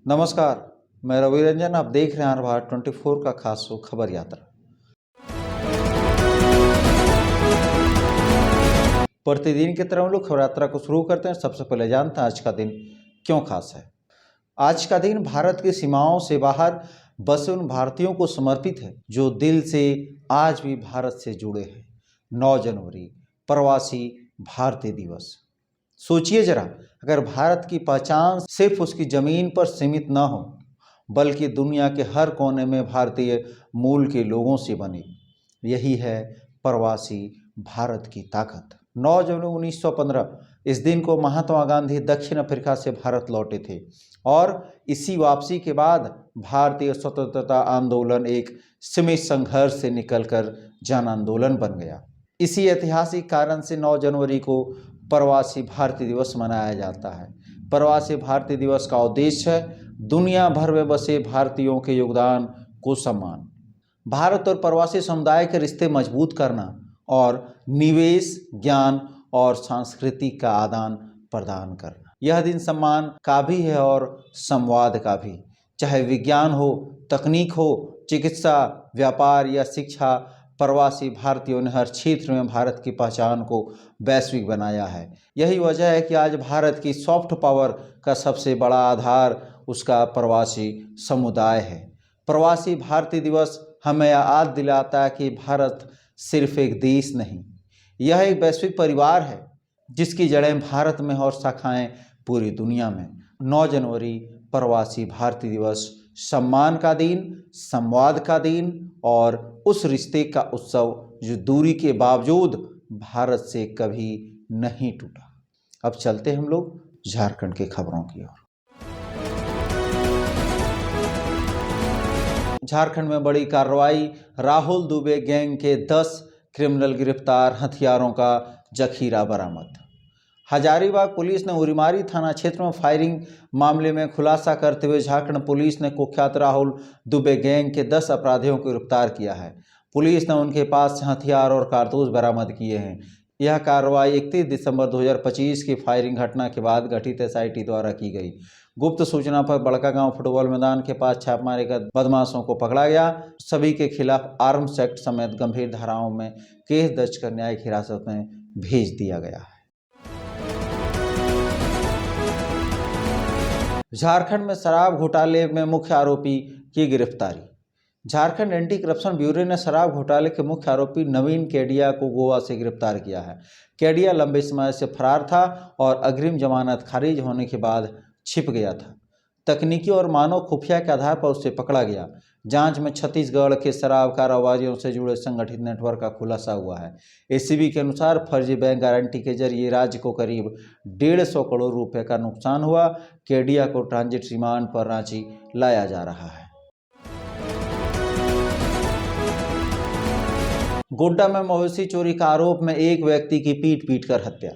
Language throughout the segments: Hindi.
नमस्कार, मैं रवि रंजन। आप देख रहे हैं भारत 24 का खास शो खबर यात्रा। प्रतिदिन की तरह हम लोग खबर यात्रा को शुरू करते हैं। सबसे पहले जानते हैं आज का दिन क्यों खास है। आज का दिन भारत की सीमाओं से बाहर बसे उन भारतीयों को समर्पित है जो दिल से आज भी भारत से जुड़े हैं। 9 जनवरी प्रवासी भारतीय दिवस। सोचिए जरा, अगर भारत की पहचान सिर्फ उसकी ज़मीन पर सीमित न हो बल्कि दुनिया के हर कोने में भारतीय मूल के लोगों से बने। यही है प्रवासी भारत की ताकत। 9 जनवरी 1915 इस दिन को महात्मा गांधी दक्षिण अफ्रीका से भारत लौटे थे और इसी वापसी के बाद भारतीय स्वतंत्रता आंदोलन एक सीमित संघर्ष से निकलकर जन आंदोलन बन गया। इसी ऐतिहासिक कारण से 9 जनवरी को प्रवासी भारतीय दिवस मनाया जाता है। प्रवासी भारतीय दिवस का उद्देश्य है दुनिया भर में बसे भारतीयों के योगदान को सम्मान, भारत और प्रवासी समुदाय के रिश्ते मजबूत करना और निवेश, ज्ञान और संस्कृति का आदान प्रदान करना। यह दिन सम्मान का भी है और संवाद का भी। चाहे विज्ञान हो, तकनीक हो, चिकित्सा, व्यापार या शिक्षा, प्रवासी भारतीयों ने हर क्षेत्र में भारत की पहचान को वैश्विक बनाया है। यही वजह है कि आज भारत की सॉफ्ट पावर का सबसे बड़ा आधार उसका प्रवासी समुदाय है। प्रवासी भारतीय दिवस हमें याद दिलाता है कि भारत सिर्फ एक देश नहीं, यह एक वैश्विक परिवार है जिसकी जड़ें भारत में और शाखाएं पूरी दुनिया में। 9 जनवरी प्रवासी भारतीय दिवस सम्मान का दिन, संवाद का दिन और उस रिश्ते का उत्सव जो दूरी के बावजूद भारत से कभी नहीं टूटा। अब चलते हम लोग झारखंड के खबरों की ओर। झारखंड में बड़ी कार्रवाई, राहुल दुबे गैंग के 10 क्रिमिनल गिरफ्तार, हथियारों का जखीरा बरामद। हजारीबाग पुलिस ने उरीमारी थाना क्षेत्र में फायरिंग मामले में खुलासा करते हुए झारखंड पुलिस ने कुख्यात राहुल दुबे गैंग के 10 अपराधियों को गिरफ्तार किया है। पुलिस ने उनके पास से हथियार और कारतूस बरामद किए हैं। यह कार्रवाई 31 दिसंबर 2025 की फायरिंग घटना के बाद गठित एसआईटी द्वारा की गई। गुप्त सूचना पर बड़कागांव फुटबॉल मैदान के पास छापेमारी कर बदमाशों को पकड़ा गया। सभी के खिलाफ आर्म्स एक्ट समेत गंभीर धाराओं में केस दर्ज कर न्यायिक हिरासत में भेज दिया गया है। झारखंड में शराब घोटाले में मुख्य आरोपी की गिरफ्तारी। झारखंड एंटी करप्शन ब्यूरो ने शराब घोटाले के मुख्य आरोपी नवीन केडिया को गोवा से गिरफ्तार किया है। केडिया लंबे समय से फरार था और अग्रिम जमानत खारिज होने के बाद छिप गया था। तकनीकी और मानव खुफिया के आधार पर उसे पकड़ा गया। जांच में छत्तीसगढ़ के शराब कारोबारियों से जुड़े संगठित नेटवर्क का खुलासा हुआ है। एसीबी के अनुसार फर्जी बैंक गारंटी के जरिए राज्य को करीब 150 करोड़ रुपए का नुकसान हुआ। केडिया को ट्रांजिट रिमांड पर रांची लाया जा रहा है। गोड्डा में मवेशी चोरी का आरोप में एक व्यक्ति की पीट पीट कर हत्या।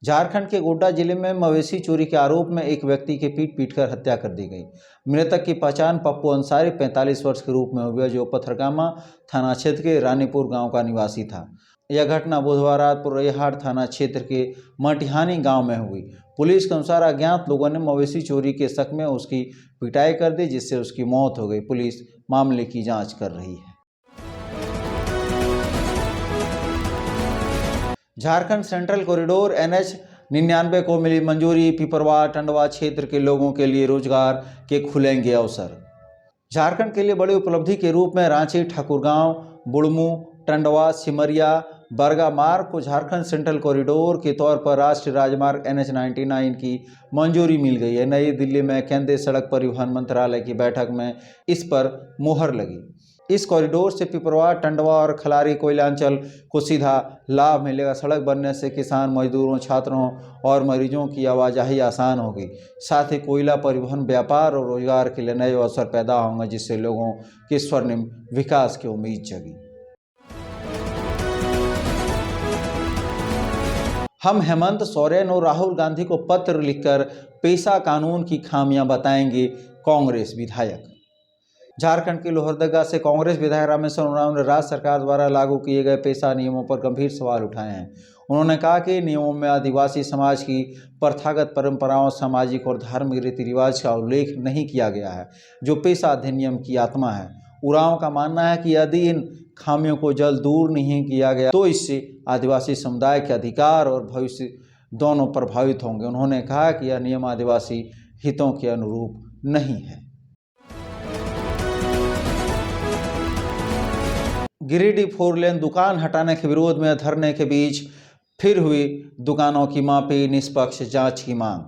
झारखंड के गोड्डा जिले में मवेशी चोरी के आरोप में एक व्यक्ति की पीट पीट कर हत्या कर दी गई। मृतक की पहचान पप्पू अंसारी 45 वर्ष के रूप में हुई, जो पथरगामा थाना क्षेत्र के रानीपुर गांव का निवासी था। यह घटना बुधवार रात पुरैहाट थाना क्षेत्र के मटिहानी गांव में हुई। पुलिस के अनुसार अज्ञात लोगों ने मवेशी चोरी के शक में उसकी पिटाई कर दी, जिससे उसकी मौत हो गई। पुलिस मामले की जाँच कर रही है। झारखंड सेंट्रल कॉरिडोर NH 99 को मिली मंजूरी, पिपरवार टंडवा क्षेत्र के लोगों के लिए रोजगार के खुलेंगे अवसर। झारखंड के लिए बड़ी उपलब्धि के रूप में रांची, ठाकुरगांव, बुढ़मू, टंडवा, सिमरिया, बरगा मार्ग को झारखंड सेंट्रल कॉरिडोर के तौर पर राष्ट्रीय राजमार्ग NH 99 की मंजूरी मिल गई है। नई दिल्ली में केंद्रीय सड़क परिवहन मंत्रालय की बैठक में इस पर मुहर लगी। इस कॉरिडोर से पिपरवार, टंडवा और खलारी कोयलांचल को सीधा लाभ मिलेगा। सड़क बनने से किसान, मजदूरों, छात्रों और मरीजों की आवाजाही आसान होगी। साथ ही कोयला परिवहन, व्यापार और रोजगार के लिए नए अवसर पैदा होंगे, जिससे लोगों के स्वर्णिम विकास की उम्मीद जगी। हम हेमंत सोरेन और राहुल गांधी को पत्र लिखकर पेशा कानून की खामियां बताएंगे, कांग्रेस विधायक। झारखंड के लोहरदगा से कांग्रेस विधायक रामेश्वर उरांव ने राज्य सरकार द्वारा लागू किए गए पेशा नियमों पर गंभीर सवाल उठाए हैं। उन्होंने कहा कि नियमों में आदिवासी समाज की प्रथागत परंपराओं, सामाजिक और धार्मिक रीति रिवाज का उल्लेख नहीं किया गया है, जो पेशा अधिनियम की आत्मा है। उरांव का मानना है कि यदि इन खामियों को जल्द दूर नहीं किया गया तो इससे आदिवासी समुदाय के अधिकार और भविष्य दोनों प्रभावित होंगे। उन्होंने कहा कि यह नियम आदिवासी हितों के अनुरूप नहीं है। गिरिडीह 4 लेन दुकान हटाने के विरोध में धरने के बीच फिर हुई दुकानों की मापी, निष्पक्ष जांच की मांग।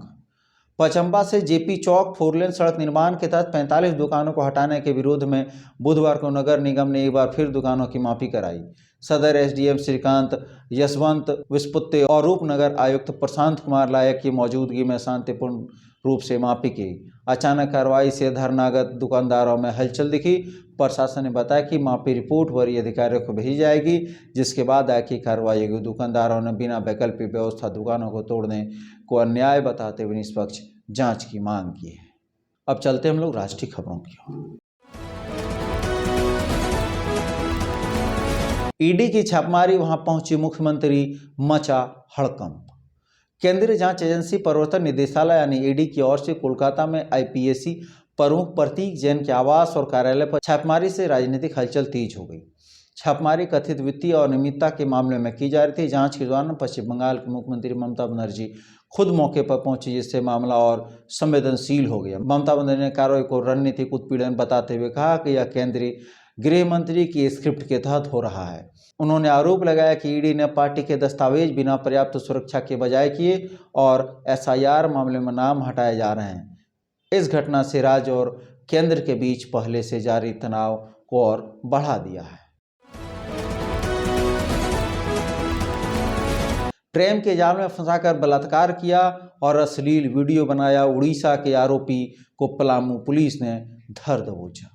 पचंबा से जेपी चौक 4 लेन सड़क निर्माण के तहत 45 दुकानों को हटाने के विरोध में बुधवार को नगर निगम ने एक बार फिर दुकानों की मापी कराई। सदर एसडीएम श्रीकांत यशवंत विस्पुत्ते और उपनगर आयुक्त प्रशांत कुमार लायक की मौजूदगी में शांतिपूर्ण रूप से मापी की। अचानक कार्रवाई से धरनागत दुकानदारों में हलचल दिखी। प्रशासन ने बताया कि मापी रिपोर्ट वरीय अधिकारियों को भेजी जाएगी, जिसके बाद आगे कार्रवाई होगी। दुकानदारों ने बिना वैकल्पिक व्यवस्था दुकानों को तोड़ने को अन्याय बताते हुए निष्पक्ष जांच की मांग की है। अब चलते हम लोग राष्ट्रीय खबरों की ओर। ईडी की छापेमारी, वहां पहुंची मुख्यमंत्री, मचा हड़कंप। केंद्रीय जांच एजेंसी प्रवर्तन निदेशालय यानी ईडी की ओर से कोलकाता में आईपीएसी प्रमुख प्रतीक जैन के आवास और कार्यालय पर छापेमारी से राजनीतिक हलचल तेज हो गई। छापेमारी कथित वित्तीय अनियमितता के मामले में की जा रही थी। जांच के दौरान पश्चिम बंगाल की मुख्यमंत्री ममता बनर्जी खुद मौके पर पहुंची, जिससे मामला और संवेदनशील हो गया। ममता बनर्जी ने कार्रवाई को रणनीतिक उत्पीड़न बताते हुए कहा कि यह केंद्रीय गृह मंत्री की स्क्रिप्ट के तहत हो रहा है। उन्होंने आरोप लगाया कि ईडी ने पार्टी के दस्तावेज बिना पर्याप्त सुरक्षा के बजाय किए और एसआईआर मामले में नाम हटाए जा रहे हैं। इस घटना से राज्य और केंद्र के बीच पहले से जारी तनाव को और बढ़ा दिया है। प्रेम के जाल में फंसाकर बलात्कार किया और अश्लील वीडियो बनाया, उड़ीसा के आरोपी को पलामू पुलिस ने धर दबोचा।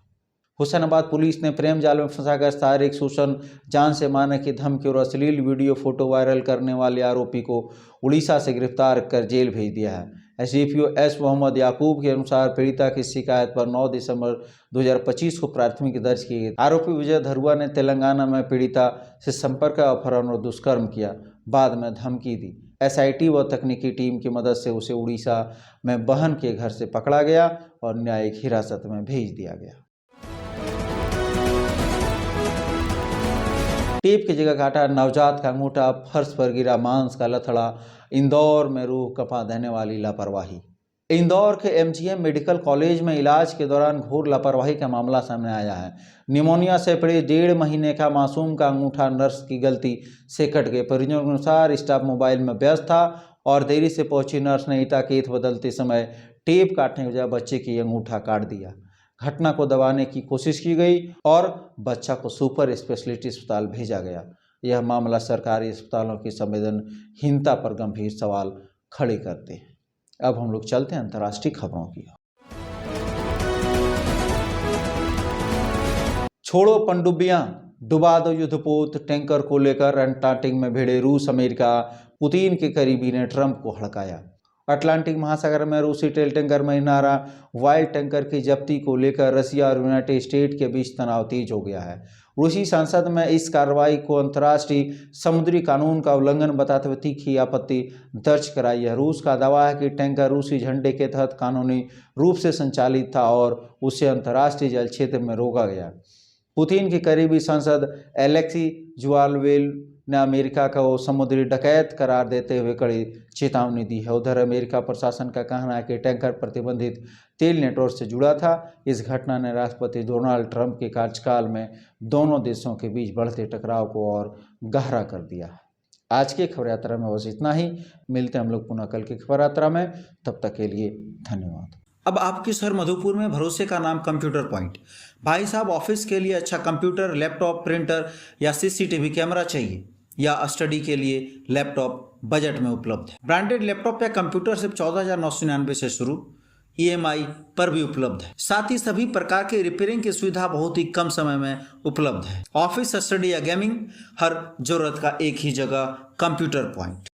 हुसैनाबाद पुलिस ने प्रेम जाल में फंसाकर शारीरिक शोषण, जान से मारने की धमकी और अश्लील वीडियो फोटो वायरल करने वाले आरोपी को उड़ीसा से गिरफ्तार कर जेल भेज दिया है। एसडीपीओ एस मोहम्मद याकूब के अनुसार पीड़िता की शिकायत पर 9 दिसंबर 2025 को प्राथमिकी दर्ज की गई। आरोपी विजय धरुआ ने तेलंगाना में पीड़िता से संपर्क, अपहरण और दुष्कर्म किया, बाद में धमकी दी। एसआईटी व तकनीकी टीम की मदद से उसे उड़ीसा में बहन के घर से पकड़ा गया और न्यायिक हिरासत में भेज दिया गया। टेप की जगह काटा, नवजात का अंगूठा फर्श पर गिरा, मांस का लथड़ा। इंदौर में रूह कपा देने वाली लापरवाही। इंदौर के एमजीएम मेडिकल कॉलेज में इलाज के दौरान घोर लापरवाही का मामला सामने आया है। निमोनिया से पीड़ित 1.5 महीने का मासूम का अंगूठा नर्स की गलती से कट गए। परिजनों के अनुसार स्टाफ मोबाइल में व्यस्त था और देरी से पहुंची नर्स ने ईटा के ईंट बदलते समय टेप काटने के बजाय बच्चे की अंगूठा काट दिया। घटना को दबाने की कोशिश की गई और बच्चा को सुपर स्पेशलिटी अस्पताल भेजा गया। यह मामला सरकारी अस्पतालों की संवेदनहीनता पर गंभीर सवाल खड़े करते हैं। अब हम लोग चलते हैं अंतर्राष्ट्रीय खबरों की। छोड़ो पनडुब्बियां, डुबा दो युद्धपोत। टैंकर को लेकर अंटार्कटिक में भिड़े रूस, अमेरिका, पुतिन के करीबी ने ट्रंप को हड़काया। अटलांटिक महासागर में रूसी तेल टैंकर महिनारा वाइल टैंकर की जब्ती को लेकर रसिया और यूनाइटेड स्टेट के बीच तनाव तेज हो गया है। रूसी संसद में इस कार्रवाई को अंतर्राष्ट्रीय समुद्री कानून का उल्लंघन बताते हुए तीखी आपत्ति दर्ज कराई है। रूस का दावा है कि टैंकर रूसी झंडे के तहत कानूनी रूप से संचालित था और उसे अंतर्राष्ट्रीय जल क्षेत्र में रोका गया। पुतिन के करीबी सांसद एलेक्सी जुवालवेल ने अमेरिका को समुद्री डकैत करार देते हुए कड़ी चेतावनी दी है। उधर अमेरिका प्रशासन का कहना है कि टैंकर प्रतिबंधित तेल नेटवर्क से जुड़ा था। इस घटना ने राष्ट्रपति डोनाल्ड ट्रंप के कार्यकाल में दोनों देशों के बीच बढ़ते टकराव को और गहरा कर दिया है। आज की खबर यात्रा में बस इतना ही। मिलते हैं हम लोग पुनः कल की खबर यात्रा में। तब तक के लिए धन्यवाद। अब आपके शहर मधुपुर में भरोसे का नाम कंप्यूटर पॉइंट। भाई साहब, ऑफिस के लिए अच्छा कंप्यूटर, लैपटॉप, प्रिंटर या सीसीटीवी कैमरा चाहिए या स्टडी के लिए लैपटॉप बजट में उपलब्ध है। ब्रांडेड लैपटॉप या कंप्यूटर सिर्फ 14,999 से शुरू, ईएमआई पर भी उपलब्ध है। साथ ही सभी प्रकार के रिपेयरिंग की सुविधा बहुत ही कम समय में उपलब्ध है। ऑफिस, स्टडी या गेमिंग, हर जरूरत का एक ही जगह कंप्यूटर पॉइंट।